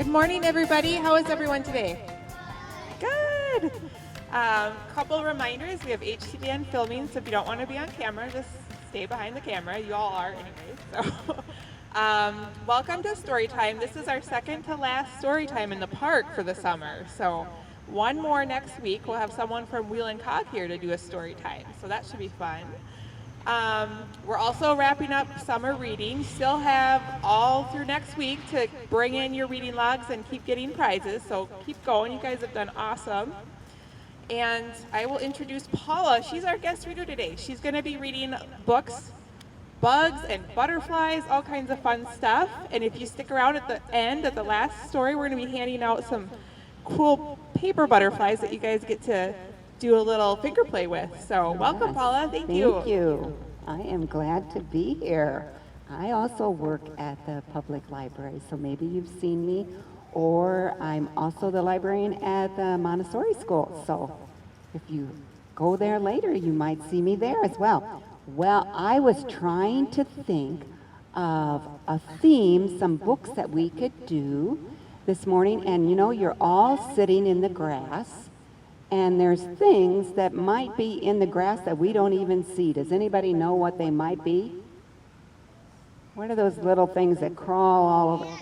Good morning, everybody. How is everyone today? Good. Couple reminders. We have HTDN filming, so if you don't want to be on camera, just stay behind the camera. You all are anyway. So, welcome to story time. This is our second to last story time in the park for the summer. So, one more next week. We'll have someone from Wheel and Cog here to do a story time. So that should be fun. We're also wrapping up summer reading. Still have all through next week to bring in your reading logs and keep getting prizes. So keep going. You guys have done awesome. And I will introduce Paula. She's our guest reader today. She's going to be reading books, bugs and butterflies, all kinds of fun stuff. And if you stick around at the end, at the last story, we're going to be handing out some cool paper butterflies that you guys get to do a little finger play with. So welcome, Paula. Thank you. Thank you. I am glad to be here. I also work at the public library, so maybe you've seen me, or I'm also the librarian at the Montessori school. So if you go there later, you might see me there as well. Well, I was trying to think of a theme, some books that we could do this morning, and you know, you're all sitting in the grass, and there's things that might be in the grass that we don't even see. Does anybody know what they might be? What are those little things that crawl all over?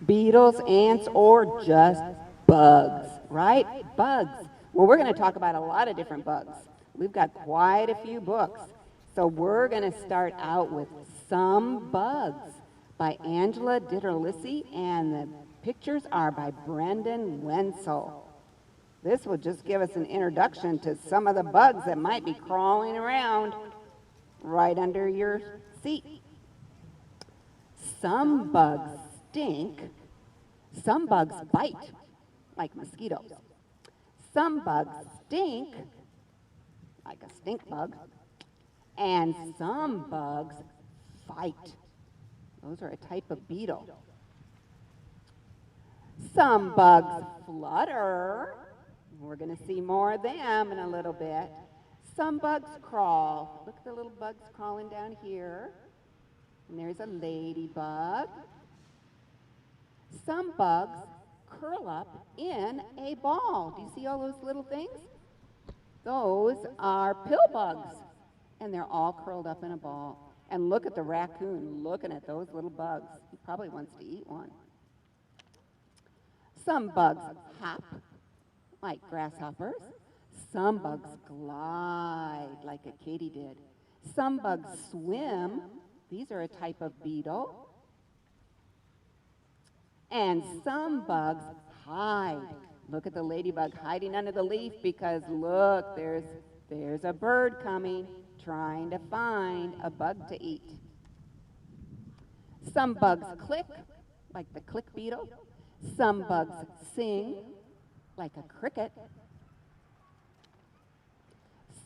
Beetles, ants, or just bugs, right? Bugs. Well, we're going to talk about a lot of different bugs. We've got quite a few books. So we're going to start out with Some Bugs by Angela Ditterlissi, and the pictures are by Brendan Wenzel. This will just give us an introduction to some of the bugs that might be crawling around right under your seat. Some bugs stink. Some bugs bite, like mosquitoes. Some bugs stink, like a stink bug. And some bugs fight. Those are a type of beetle. Some bugs flutter. We're going to see more of them in a little bit. Some bugs crawl. Look at the little bugs crawling down here. And there's a ladybug. Some bugs curl up in a ball. Do you see all those little things? Those are pill bugs. And they're all curled up in a ball. And look at the raccoon looking at those little bugs. He probably wants to eat one. Some bugs hop, like grasshoppers. Some bugs glide, like a katydid. Some bugs swim. These are a type of beetle. And some bugs hide. Look at the ladybug hiding under the leaf because look, there's a bird coming trying to find a bug to eat. Some bugs click, like the click beetle. Some bugs sing, like a cricket.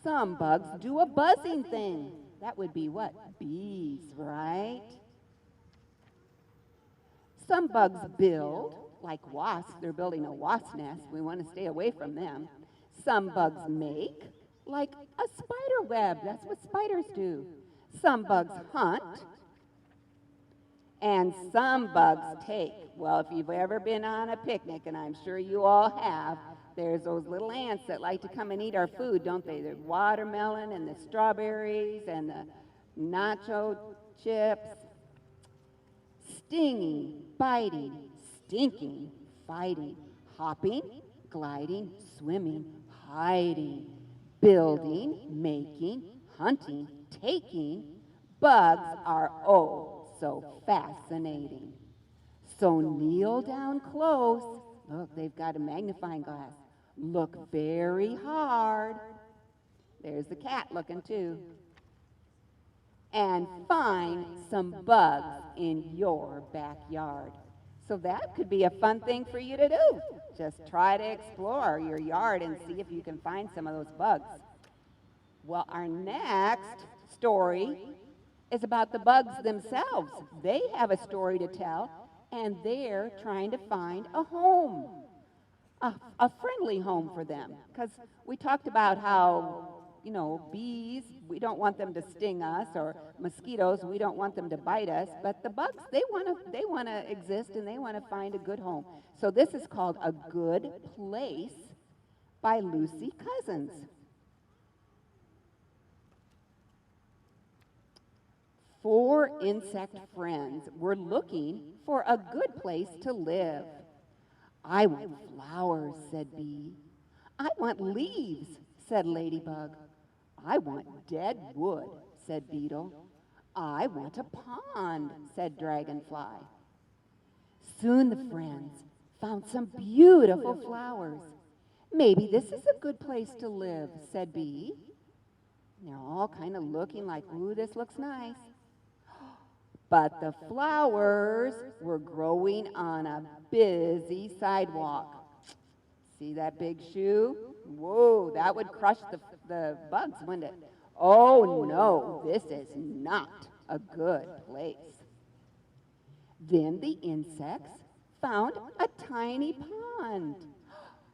Some bugs do a buzzing thing. That would be what? Bees, right? Some bugs build, like wasps. They're building a wasp nest. We want to stay away from them. Some bugs make, like a spider web. That's what spiders do. Some bugs hunt. And some bugs take. Well, if you've ever been on a picnic, and I'm sure you all have, there's those little ants that like to come and eat our food, don't they? The watermelon and the strawberries and the nacho chips. Stinging, biting, stinking, fighting, hopping, gliding, swimming, hiding, building, making, hunting, taking. Bugs are so fascinating. So kneel down close. Look, they've got a magnifying glass. Look very hard. There's the cat looking too. And find some bugs in your backyard. So that could be a fun thing for you to do. Just try to explore your yard and see if you can find some of those bugs. Well, our next story is about the bugs themselves. They have a story to tell, and they're trying to find a home, a friendly home for them. Because we talked about how bees, we don't want them to sting us, or mosquitoes, we don't want them to bite us, but the bugs, they want to exist and they want to find a good home. So this is called A Good Place by Lucy Cousins. Four insect friends were looking for a good place to live. I want flowers, said Bee. I want leaves, said Ladybug. I want dead wood, said Beetle. I want a pond, said Dragonfly. Soon the friends found some beautiful flowers. Maybe this is a good place to live, said Bee. They're all kind of looking like, ooh, this looks nice. But the flowers were growing on a busy sidewalk. See that big shoe? Whoa, that would crush the bugs, wouldn't it? Oh no, this is not a good place. Then the insects found a tiny pond.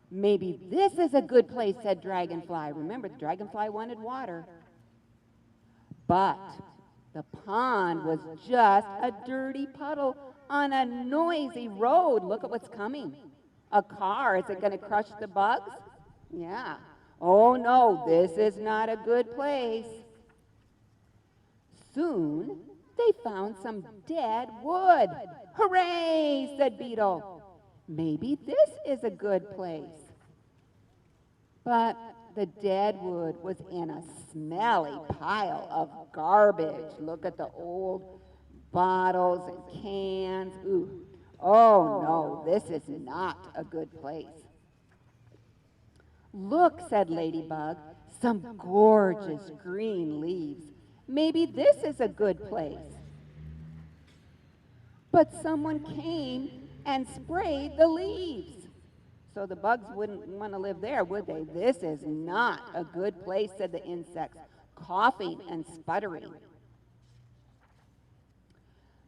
Maybe this is a good place, said Dragonfly. Remember, the Dragonfly wanted water. But the pond was just a dirty puddle on a noisy road. Look at what's coming. A car. Is it going to crush the bugs? Yeah. Oh no, this is not a good place. Soon they found some dead wood. Hooray, said Beetle. Maybe this is a good place. But the dead wood was in a smelly pile of garbage. Look at the old bottles and cans. Ooh. Oh no, this is not a good place. Look, said Ladybug, some gorgeous green leaves. Maybe this is a good place. But someone came and sprayed the leaves. So the bugs wouldn't want to live there, would they? This is not a good place, said the insects, coughing and sputtering.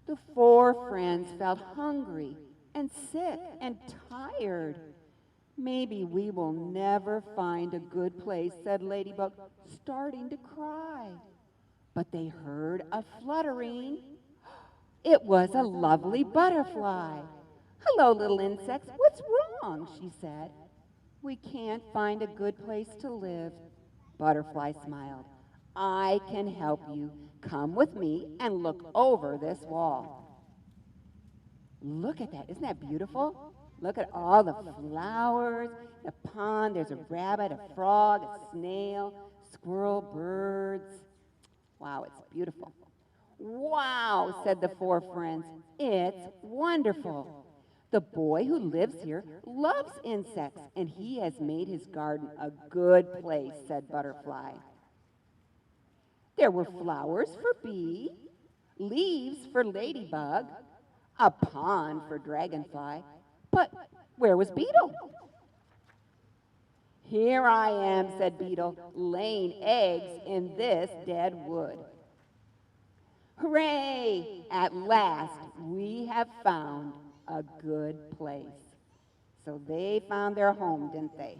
The four friends felt hungry and sick and tired. Maybe we will never find a good place, said Ladybug, starting to cry. But they heard a fluttering. It was a lovely butterfly. Hello, little insects. What's wrong? She said. We can't find a good place to live. Butterfly smiled. I can help you. Come with me and look over this wall. Look at that. Isn't that beautiful? Look at all the flowers, the pond. There's a rabbit, a frog, a snail, squirrel, birds. Wow, it's beautiful. Wow, said the four friends. It's wonderful. The boy who lives here loves insects, and he has made his garden a good place, said Butterfly. There were flowers for Bee, leaves for Ladybug, a pond for Dragonfly, but where was Beetle? Here I am, said Beetle, laying eggs in this dead wood. Hooray! At last, we have found a good place. So they found their home, didn't they?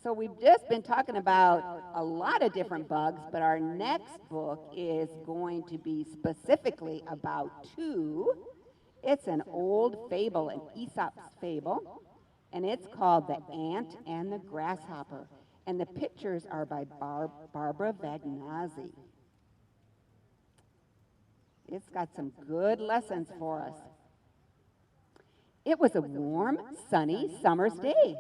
So we've just been talking about a lot of different bugs, but our next book is going to be specifically about two. It's an old fable, an Aesop's fable, and it's called The Ant and the Grasshopper. And the pictures are by Barbara Vagnazzi. It's got some good lessons for us. It was a warm, sunny summer's day.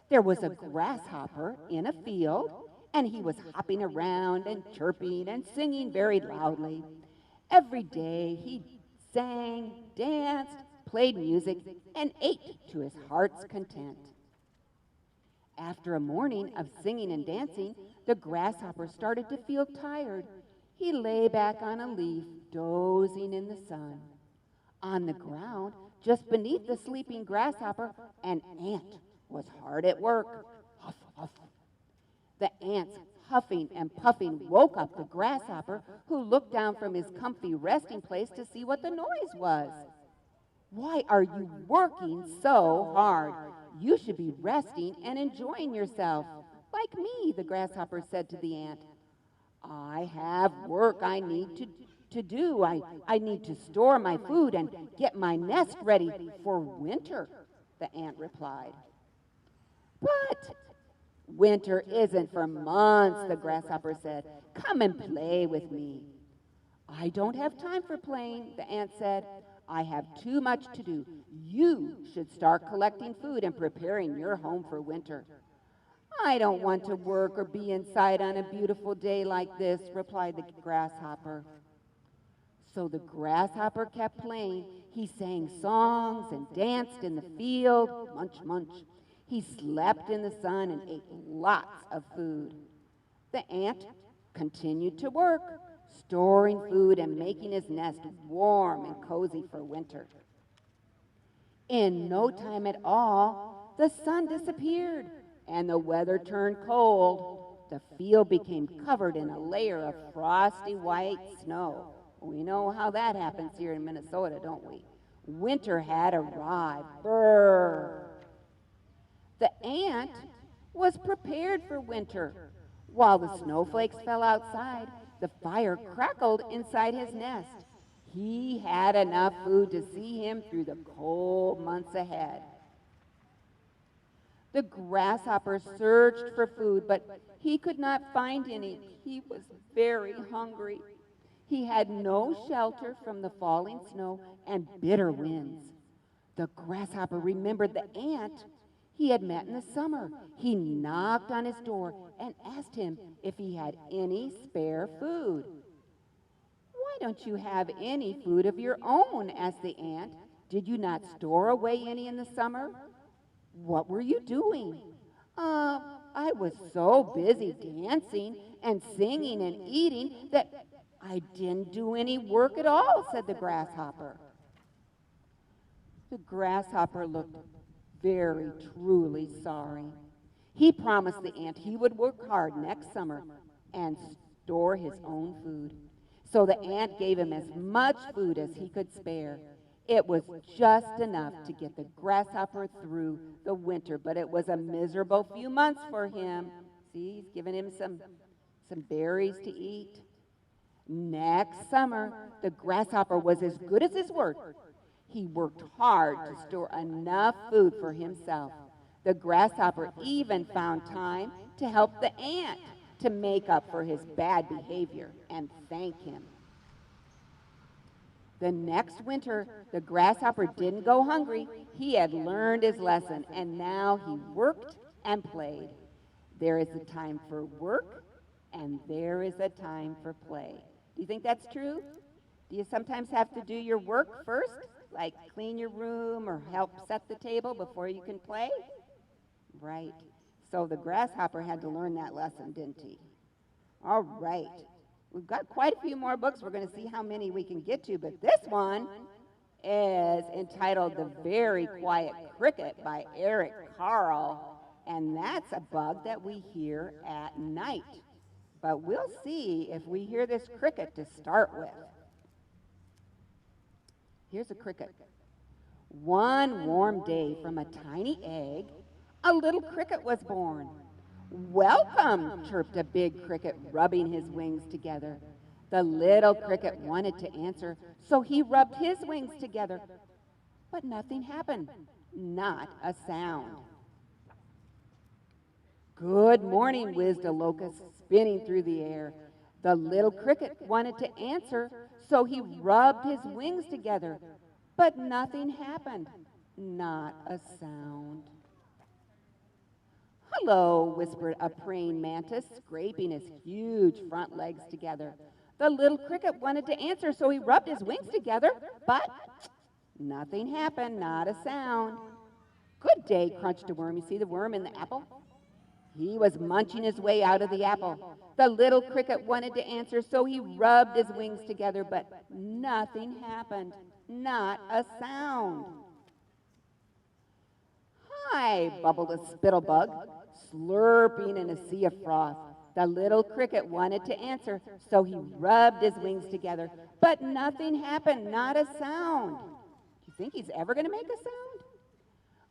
There was a grasshopper in a field, and he was hopping around and chirping and singing very loudly. Every day he sang, danced, played music, and ate to his heart's content. After a morning of singing and dancing, the grasshopper started to feel tired. He lay back on a leaf, dozing in the sun. On the ground, just beneath the sleeping grasshopper, an ant was hard at work. Huff, huff. The ants, huffing and puffing, woke up the grasshopper, who looked down from his comfy resting place to see what the noise was. Why are you working so hard? You should be resting and enjoying yourself. Like me, the grasshopper said to the ant. I have work I need to do. I need to store my food and get my nest ready for winter, the ant replied. But winter isn't for months, the grasshopper said. Come and play with me. I don't have time for playing, the ant said. I have too much to do. You should start collecting food and preparing your home for winter. I don't want to work or be inside on a beautiful day like this, replied the grasshopper. So the grasshopper kept playing. He sang songs and danced in the field, munch, munch. He slept in the sun and ate lots of food. The ant continued to work, storing food and making his nest warm and cozy for winter. In no time at all, the sun disappeared and the weather turned cold. The field became covered in a layer of frosty white snow. We know how that happens here in Minnesota, don't we? Winter had arrived. Brrr. The ant was prepared for winter. While the snowflakes fell outside, the fire crackled inside his nest. He had enough food to see him through the cold months ahead. The grasshopper searched for food, but he could not find any. He was very hungry. He had no shelter from the falling snow and bitter winds. The grasshopper remembered the ant he had met in the summer. He knocked on his door and asked him if he had any spare food. Why don't you have any food of your own? Asked the ant. Did you not store away any in the summer? What were you doing? I was so busy dancing and singing and eating that I didn't do any work at all, said the grasshopper. The grasshopper looked very, truly sorry. He promised the ant he would work hard next summer and store his own food. So the ant gave him as much food as he could spare. It was just enough to get the grasshopper through the winter, but it was a miserable few months for him. See, he's giving him some berries to eat. Next summer, the grasshopper was as good as his word. He worked hard to store enough food for himself. The grasshopper even found time to help the ant to make up for his bad behavior and thank him. The next winter, the grasshopper didn't go hungry. He had learned his lesson, and now he worked and played. There is a time for work, and there is a time for play. Do you think that's true? Do you sometimes have to do your work first, like clean your room or help set the table before you can play? Right. So the grasshopper had to learn that lesson, didn't he? All right. We've got quite a few more books. We're going to see how many we can get to, but this one is entitled The Very Quiet Cricket by Eric Carle, and that's a bug that we hear at night. But we'll see if we hear this cricket to start with. Here's a cricket. One warm day, from a tiny egg, a little cricket was born. Welcome, chirped a big cricket, rubbing his wings together. The little cricket wanted to answer, so he rubbed his wings together. But nothing happened, not a sound. Good morning, whizzed a locust, spinning through the air. The little cricket wanted to answer, so he rubbed his wings together. But nothing happened, not a sound. Hello, whispered a praying mantis, scraping his huge front legs together. The little cricket wanted to answer, so he rubbed his wings together, but nothing happened, not a sound. Good day, crunched a worm. You see the worm in the apple? He was munching his way out of the apple. The little cricket wanted to answer, so he rubbed his wings together, but nothing happened, not a sound. Hi, bubbled a spittlebug, slurping in a sea of froth. The little cricket wanted to answer, so he rubbed his wings together, but nothing happened, not a sound. Do you think he's ever going to make a sound?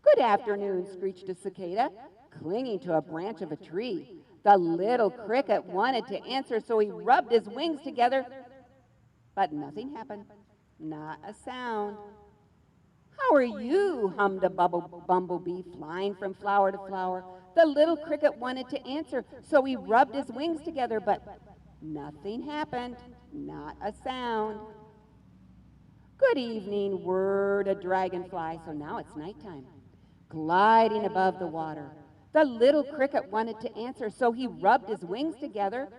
Good afternoon, screeched a cicada. clinging to a branch of a tree. The little cricket wanted to answer, so he rubbed his wings together, but nothing happened. Not a sound. "How are you?" hummed a bumblebee flying from flower to flower. The little cricket wanted to answer, so he rubbed his wings together, but nothing happened. Not a sound. "Good evening," whirred a dragonfly. So now it's nighttime. Gliding above the water. The little cricket wanted to answer, so he rubbed his wings together,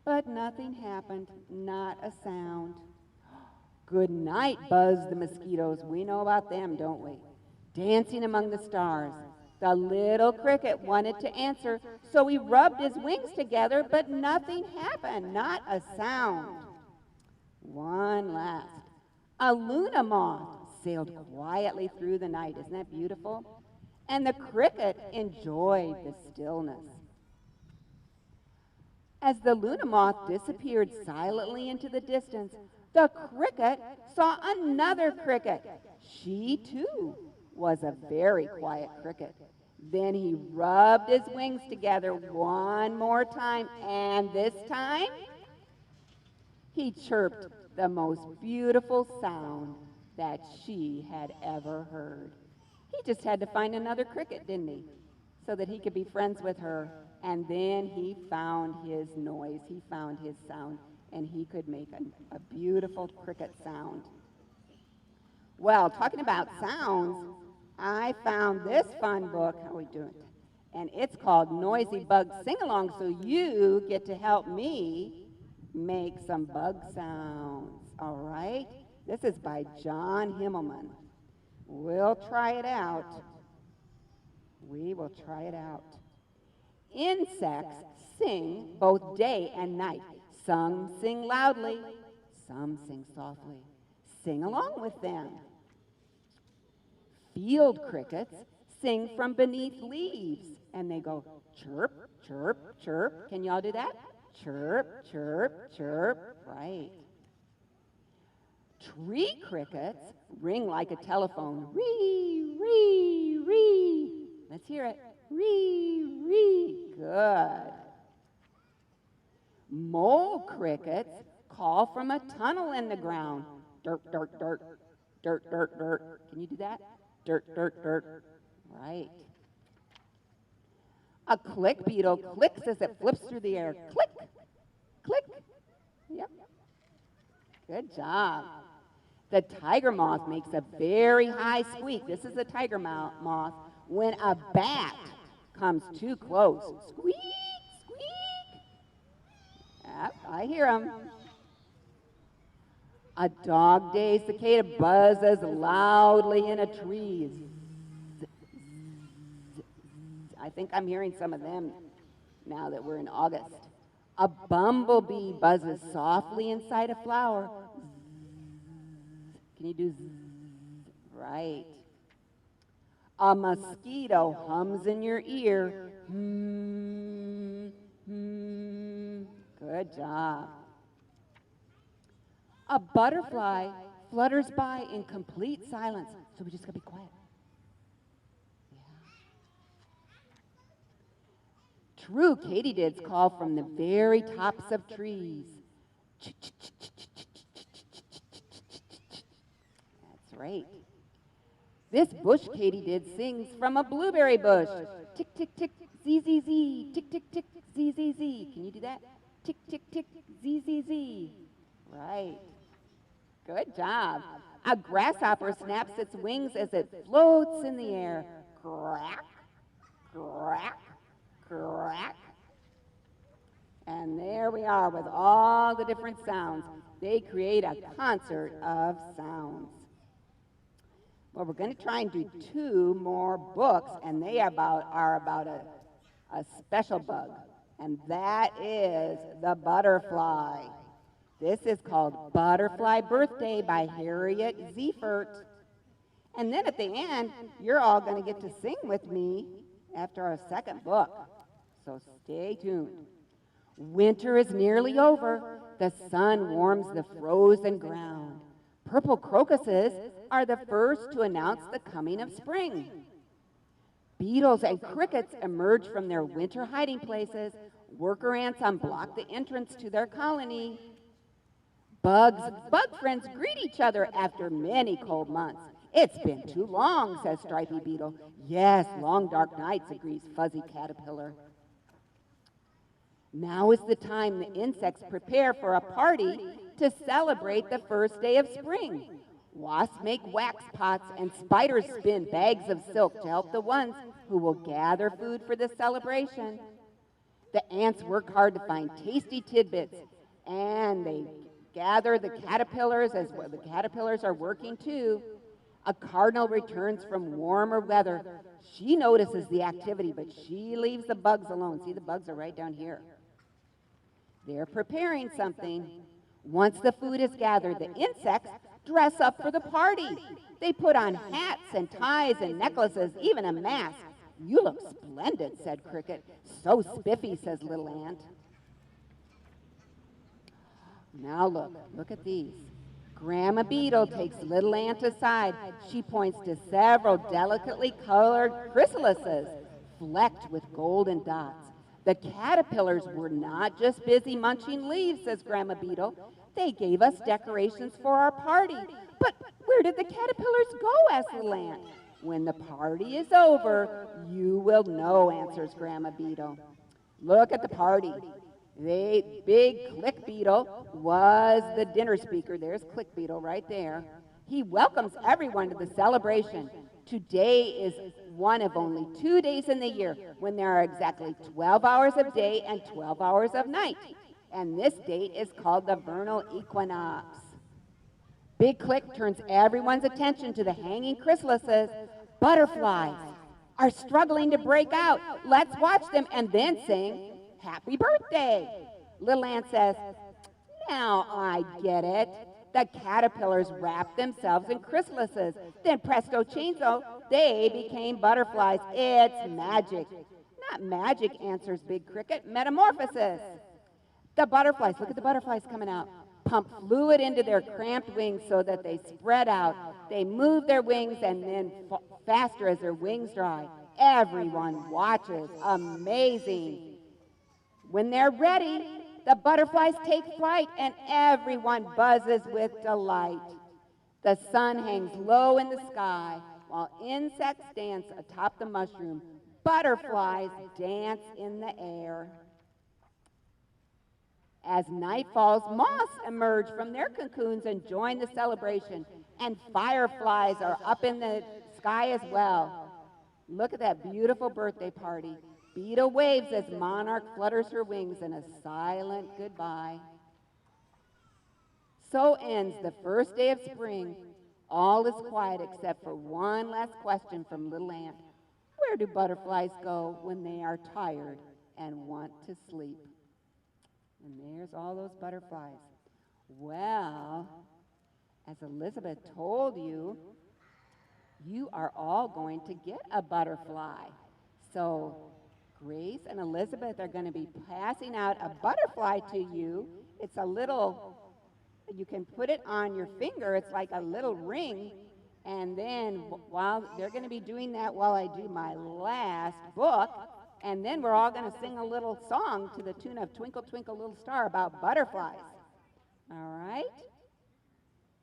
but nothing happened. Not a sound. "Good night," buzzed the mosquitoes. We know about them, don't we? Dancing among the stars. The little cricket wanted to answer, so he rubbed his wings together, but nothing happened. Not a sound. One last. A Luna moth sailed quietly through the night. Isn't that beautiful? And the cricket enjoyed the stillness. As the Luna moth disappeared silently into the distance, the cricket saw another cricket. She, too, was a very quiet cricket. Then he rubbed his wings together one more time, and this time he chirped the most beautiful sound that she had ever heard. He just had to find another cricket, didn't he? So that he could be friends with her. And then he found his noise, he found his sound, and he could make a beautiful cricket sound. Well, talking about sounds, I found this fun book. How are we doing? And it's called Noisy Bug Sing-Along, so you get to help me make some bug sounds, all right? This is by John Himmelman. We'll try it out. We will try it out. Insects sing both day and night. Some sing loudly, some sing softly. Sing along with them. Field crickets sing from beneath leaves, and they go chirp, chirp, chirp. Can y'all do that? Chirp, chirp, chirp. Right. Tree crickets ring like a telephone. Ree, ree, ree. Let's hear it. Ree, ree. Good. Mole crickets call from a tunnel in the ground. Dirt, dirt, dirt, dirt, dirt, dirt. Can you do that? Dirt, dirt, dirt. Right. A click beetle clicks as it flips through the air. Click, click. Yep. Good job. The tiger moth makes a very high squeak. This is a tiger moth. When a bat comes too close. Squeak, squeak. Yep, I hear him. A dog-day cicada buzzes loudly in a tree. I think I'm hearing some of them now that we're in August. A bumblebee buzzes softly inside a flower. Can you do zzz? Right. A mosquito hums in your ear. Hmm, hmm. Good job. A butterfly flutters by in complete silence, so we just gotta be quiet. Yeah. True katydids call from the very tops of trees. That's right. This bush katydid sings from a blueberry bush. Tick, tick, tick, zee, zee, zee. Tick, tick, tick, zee, zee, zee. Can you do that? Tick, tick, tick, zee, zee, zee. Right. Good job. A grasshopper snaps its wings as it floats in the air. Crack, crack, crack. And there we are with all the different sounds. They create a concert of sounds. Well, we're going to try and do 2 more books, and they are about a special bug, and that is the butterfly. This is called Butterfly Birthday by Harriet Ziefert. And then at the end, you're all going to get to sing with me after our second book. So stay tuned. Winter is nearly over. The sun warms the frozen ground. Purple crocuses are the first to announce the coming of spring. Beetles and crickets emerge from their winter hiding places. Worker ants unblock the entrance to their colony. Bug friends greet each other after many cold months. It's been too long, says Stripy Beetle. Yes, long dark nights, agrees Fuzzy Caterpillar. Now is the time the insects prepare for a party to celebrate the first day of spring. Wasps make wax pots and spiders spin bags of silk to help the ones who will gather food for the celebration. The ants work hard to find tasty tidbits, and they gather the caterpillars as well. The caterpillars are working too. A cardinal returns from warmer weather. She notices the activity, but she leaves the bugs alone. See, the bugs are right down here. They're preparing something. Once the food is gathered, the insects dress up for the party. They put on hats and ties and necklaces, even a mask. You look splendid, said Cricket. So spiffy, says Little Ant. Now look at these. Grandma Beetle takes Little Ant aside. She points to several delicately colored chrysalises, flecked with golden dots. The caterpillars were not just busy munching leaves, says Grandma Beetle. They gave us decorations for our party. But where did the caterpillars go, asked Little Ant. When the party is over, you will know, answers Grandma Beetle. Look at the party. Big Click Beetle was the dinner speaker. There's Click Beetle right there. He welcomes everyone to the celebration. Today is one of only 2 days in the year when there are exactly 12 hours of day and 12 hours of night. And this date is called the Vernal Equinox. Big Click turns everyone's attention to the hanging chrysalises. Butterflies are struggling to break out. Let's watch them and then sing Happy Birthday. Little Ant says, now I get it. The caterpillars wrapped themselves in chrysalises. Then presto chango, they became butterflies. It's magic. Not magic, answers Big Cricket. Metamorphosis. The butterflies, look at the butterflies coming out. Pump fluid into their cramped wings so that they spread out. They move their wings and then faster as their wings dry. Everyone watches. Amazing. When they're ready, the butterflies take flight and everyone buzzes with delight. The sun hangs low in the sky while insects dance atop the mushroom. Butterflies dance in the air. As night falls, moths emerge from their cocoons and join the celebration, and fireflies are up in the sky as well. Look at that beautiful birthday party. Beetle waves as Monarch flutters her wings in a silent goodbye. So ends the first day of spring. All is quiet except for one last question from Little Ant. Where do butterflies go when they are tired and want to sleep? And there's all those butterflies. Well, as Elizabeth told you, you are all going to get a butterfly. So Grace and Elizabeth are going to be passing out a butterfly to you. It's a little, you can put it on your finger. It's like a little ring. And then while they're going to be doing that while I do my last book, and then we're all going to sing a little song to the tune of Twinkle, Twinkle, Little Star about butterflies. All right?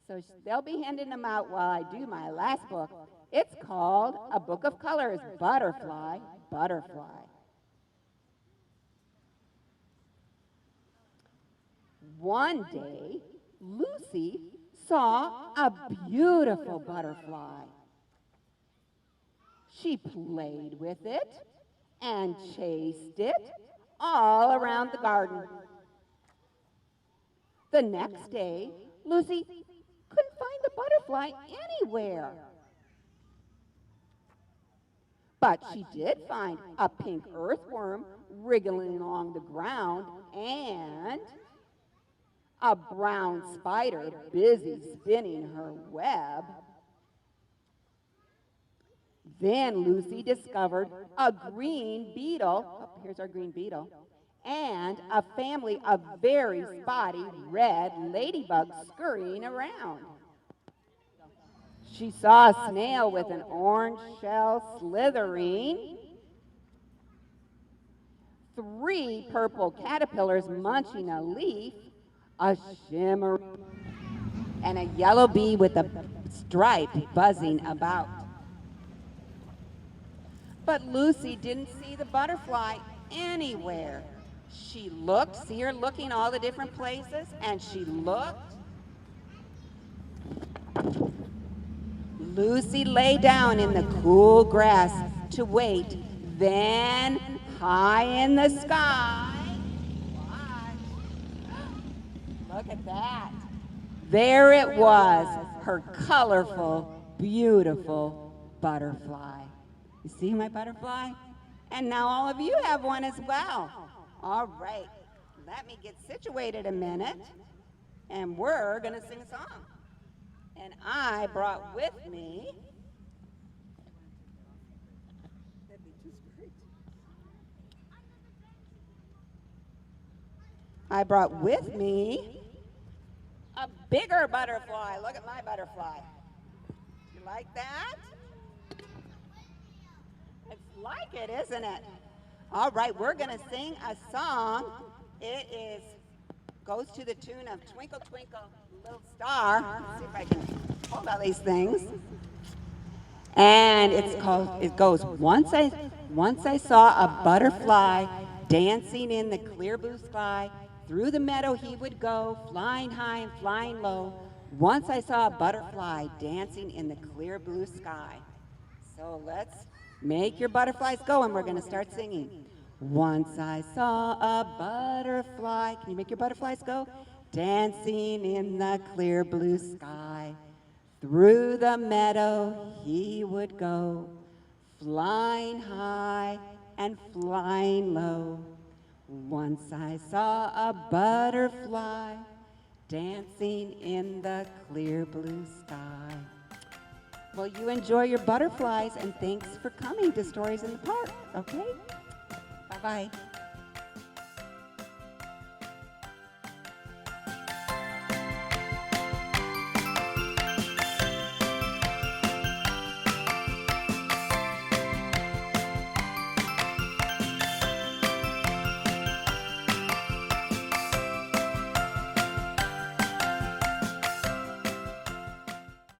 So they'll be handing them out while I do my last book. It's called A Book of Colors, Butterfly, Butterfly. One day, Lucy saw a beautiful butterfly. She played with it and chased it all around the garden. The next day, Lucy couldn't find the butterfly anywhere. But she did find a pink earthworm wriggling along the ground and a brown spider busy spinning her web. Then Lucy discovered a green beetle, oh, here's our green beetle, and a family of very spotty red ladybugs scurrying around. She saw a snail with an orange shell slithering, 3 purple caterpillars munching a leaf, a shimmer, and a yellow bee with a stripe buzzing about. But Lucy didn't see the butterfly anywhere. She looked, see her looking all the different places, and she looked. Lucy lay down in the cool grass to wait. Then, high in the sky, look at that. There it was, her colorful, beautiful butterfly. You see my butterfly? And now all of you have one as well. All right, let me get situated a minute, and we're going to sing a song. And I brought with me, a bigger butterfly. Look at my butterfly. You like that? It's like it, isn't it? All right, we're going to sing a song. It goes to the tune of Twinkle, Twinkle, Little Star. Let's see if I can hold all these things. And it goes, once I saw a butterfly dancing in the clear blue sky. Through the meadow he would go, flying high and flying low. Once I saw a butterfly dancing in the clear blue sky. So let's make your butterflies go, and we're going to start singing. Once I saw a butterfly. Can you make your butterflies go? Dancing in the clear blue sky. Through the meadow he would go, flying high and flying low. Once I saw a butterfly dancing in the clear blue sky. Well, you enjoy your butterflies, and thanks for coming to Stories in the Park, okay? Bye-bye.